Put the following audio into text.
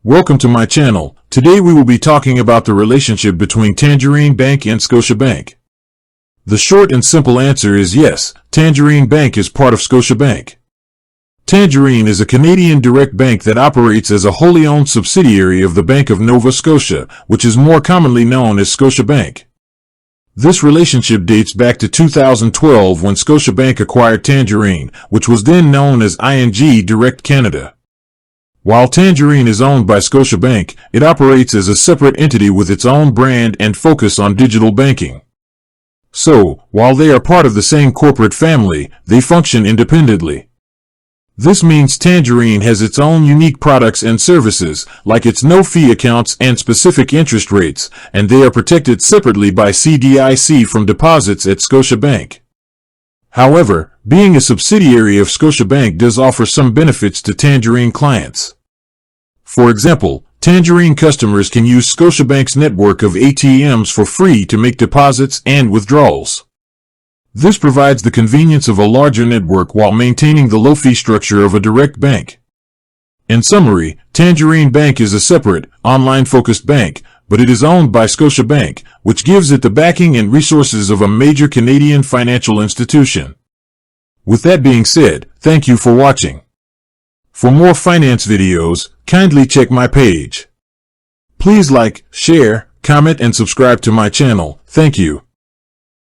Welcome to my channel. Today we will be talking about the relationship between Tangerine Bank and Scotiabank. The short and simple answer is yes, Tangerine Bank is part of Scotiabank. Tangerine is a Canadian direct bank that operates as a wholly owned subsidiary of the Bank of Nova Scotia, which is more commonly known as Scotiabank. This relationship dates back to 2012 when Scotiabank acquired Tangerine, which was then known as ING Direct Canada. While Tangerine is owned by Scotiabank, it operates as a separate entity with its own brand and focus on digital banking. So, while they are part of the same corporate family, they function independently. This means Tangerine has its own unique products and services, like its no-fee accounts and specific interest rates, and they are protected separately by CDIC from deposits at Scotiabank. However, being a subsidiary of Scotiabank does offer some benefits to Tangerine clients. For example, Tangerine customers can use Scotiabank's network of ATMs for free to make deposits and withdrawals. This provides the convenience of a larger network while maintaining the low-fee structure of a direct bank. In summary, Tangerine Bank is a separate, online-focused bank, but it is owned by Scotiabank, which gives it the backing and resources of a major Canadian financial institution. With that being said, thank you for watching. For more finance videos, kindly check my page. Please like, share, comment, and subscribe to my channel. Thank you.